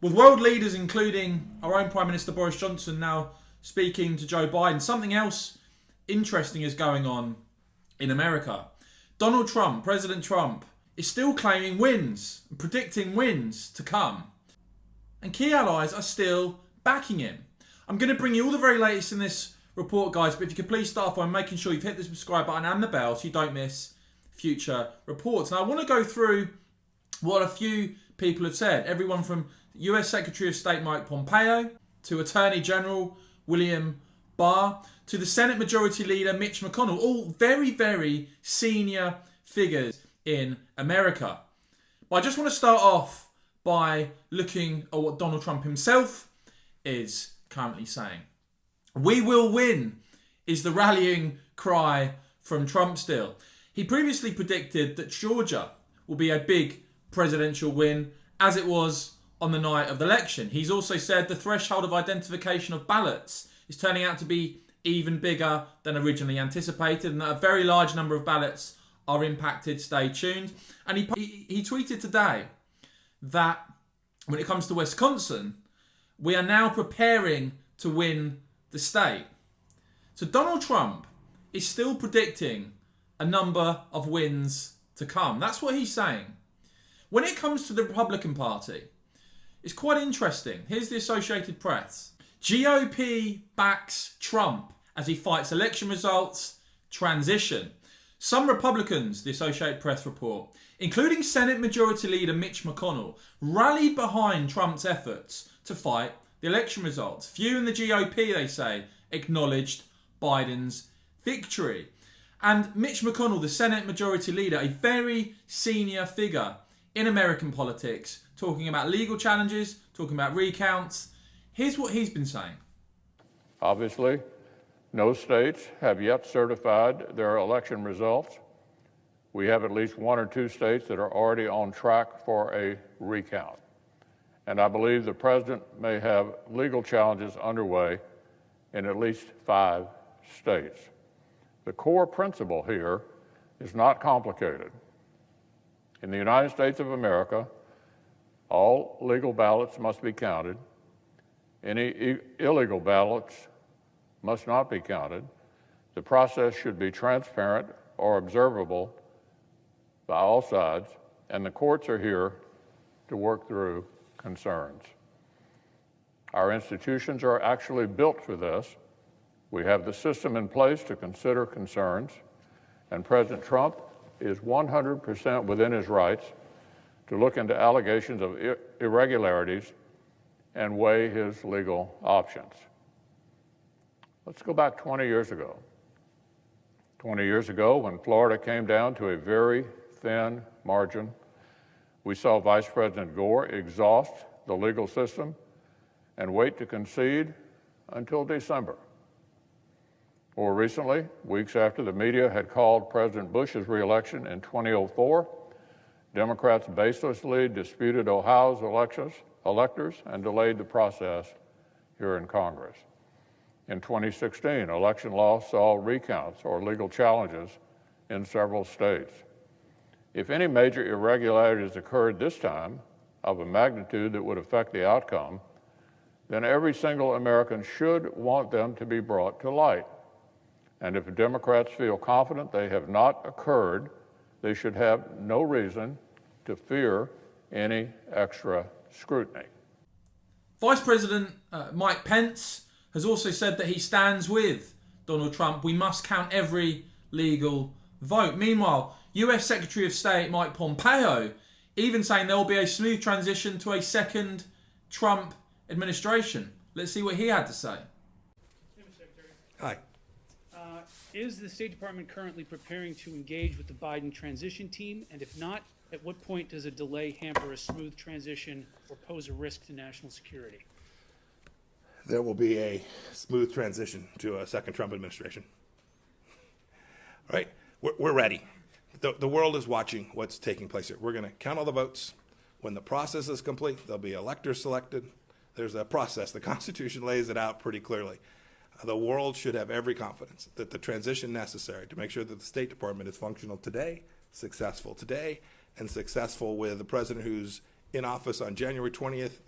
With world leaders, including our own Prime Minister Boris Johnson, now speaking to Joe Biden, something else interesting is going on in America. Donald Trump, President Trump, is still claiming wins, predicting wins to come. And key allies are still backing him. I'm going to bring you all the very latest in this report, guys, but if you could please start off by making sure you've hit the subscribe button and the bell so you don't miss future reports. Now, I want to go through what a few people have said. Everyone from US Secretary of State Mike Pompeo to Attorney General William Barr to the Senate Majority Leader Mitch McConnell, all very, very senior figures in America. But I just want to start off by looking at what Donald Trump himself is currently saying. "We will win" is the rallying cry from Trump still. He previously predicted that Georgia will be a big presidential win, as it was on the night of the election. He's also said the threshold of identification of ballots is turning out to be even bigger than originally anticipated, and that a very large number of ballots are impacted. Stay tuned. And he tweeted today that when it comes to Wisconsin, we are now preparing to win the state. So Donald Trump is still predicting a number of wins to come. That's what he's saying. When it comes to the Republican Party, it's quite interesting. Here's the Associated Press. GOP backs Trump as he fights election results, transition. Some Republicans, the Associated Press report, including Senate Majority Leader Mitch McConnell, rallied behind Trump's efforts to fight the election results. Few in the GOP, they say, acknowledged Biden's victory. And Mitch McConnell, the Senate Majority Leader, a very senior figure in American politics, talking about legal challenges, talking about recounts. Here's what he's been saying. Obviously, no states have yet certified their election results. We have at least one or two states that are already on track for a recount. And I believe the president may have legal challenges underway in at least 5 states. The core principle here is not complicated. In the United States of America, all legal ballots must be counted. Any illegal ballots must not be counted. The process should be transparent or observable by all sides, and the courts are here to work through concerns. Our institutions are actually built for this. We have the system in place to consider concerns, and President Trump is 100% within his rights to look into allegations of irregularities and weigh his legal options. Let's go back 20 years ago. 20 years ago, when Florida came down to a very thin margin, we saw Vice President Gore exhaust the legal system and wait to concede until December. More recently, weeks after the media had called President Bush's reelection in 2004, Democrats baselessly disputed Ohio's electors and delayed the process here in Congress. In 2016, election law saw recounts or legal challenges in several states. If any major irregularities occurred this time of a magnitude that would affect the outcome, then every single American should want them to be brought to light. And if Democrats feel confident they have not occurred, they should have no reason to fear any extra scrutiny. Vice President Mike Pence has also said that he stands with Donald Trump. We must count every legal vote. Meanwhile, US Secretary of State Mike Pompeo even saying there will be a smooth transition to a second Trump administration. Let's see what he had to say. Hi. Is the State Department currently preparing to engage with the Biden transition team? And if not, at what point does a delay hamper a smooth transition or pose a risk to national security? There will be a smooth transition to a second Trump administration. All right, we're ready. The world is watching what's taking place here. We're going to count all the votes. When the process is complete, there'll be electors selected. There's a process. The Constitution lays it out pretty clearly. The world should have every confidence that the transition necessary to make sure that the State Department is functional today, successful today, and successful with the president who's in office on January 20th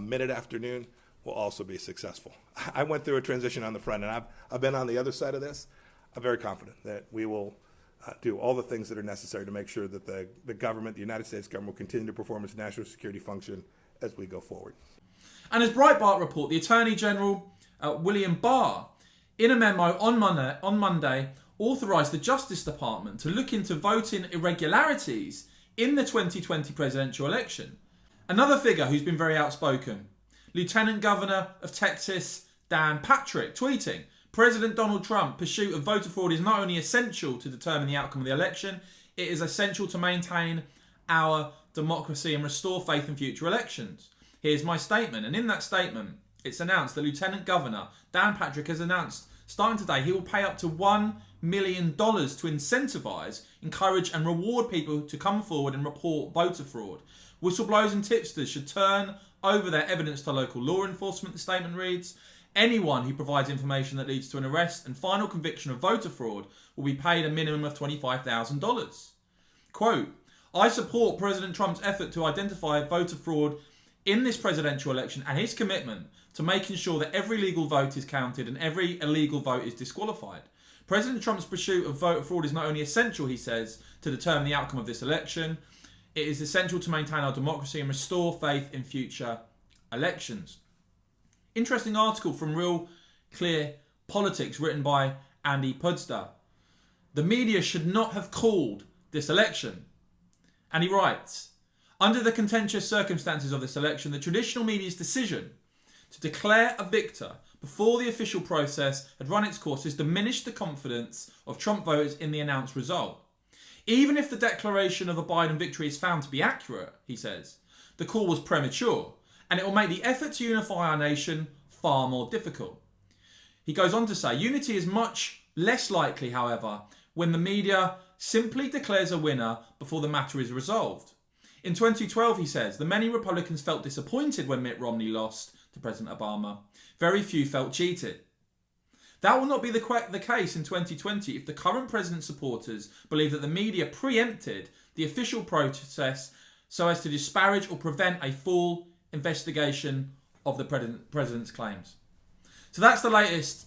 mid-afternoon will also be successful. I went through a transition on the front, and I've been on the other side of this. I'm very confident that we will do all the things that are necessary to make sure that the government, the United States government, will continue to perform its national security function as we go forward. And as Breitbart report, the Attorney General, William Barr, in a memo on Monday, authorised the Justice Department to look into voting irregularities in the 2020 presidential election. Another figure who's been very outspoken, Lieutenant Governor of Texas, Dan Patrick, tweeting, President Donald Trump's pursuit of voter fraud is not only essential to determine the outcome of the election, it is essential to maintain our democracy and restore faith in future elections. Here's my statement. And in that statement, it's announced that Lieutenant Governor Dan Patrick has announced, starting today, he will pay up to $1 million to incentivise, encourage and reward people to come forward and report voter fraud. Whistleblowers and tipsters should turn over their evidence to local law enforcement, the statement reads. Anyone who provides information that leads to an arrest and final conviction of voter fraud will be paid a minimum of $25,000. Quote, I support President Trump's effort to identify voter fraud in this presidential election and his commitment to making sure that every legal vote is counted and every illegal vote is disqualified. President Trump's pursuit of voter fraud is not only essential, he says, to determine the outcome of this election, it is essential to maintain our democracy and restore faith in future elections. Interesting article from Real Clear Politics written by Andy Podster. The media should not have called this election. And he writes, under the contentious circumstances of this election, the traditional media's decision to declare a victor before the official process had run its course has diminished the confidence of Trump voters in the announced result. Even if the declaration of a Biden victory is found to be accurate, he says, the call was premature, and it will make the effort to unify our nation far more difficult. He goes on to say, unity is much less likely, however, when the media simply declares a winner before the matter is resolved. In 2012, he says, the many Republicans felt disappointed when Mitt Romney lost to President Obama. Very few felt cheated. That will not be the case in 2020 if the current president's supporters believe that the media preempted the official process so as to disparage or prevent a full investigation of the president's claims. So that's the latest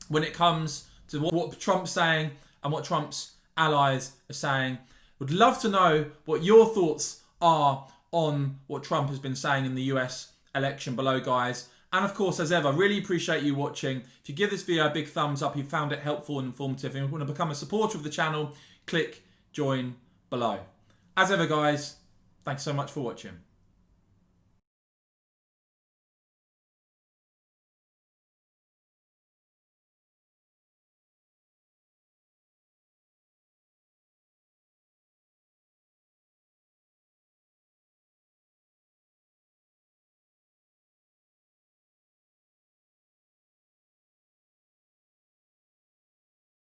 when it comes to what Trump's saying and what Trump's allies are saying. Would love to know what your thoughts are on what Trump has been saying in the US election below, guys. And of course, as ever, really appreciate you watching. If you give this video a big thumbs up, you found it helpful and informative, and you want to become a supporter of the channel, click join below. As ever, guys, thanks so much for watching.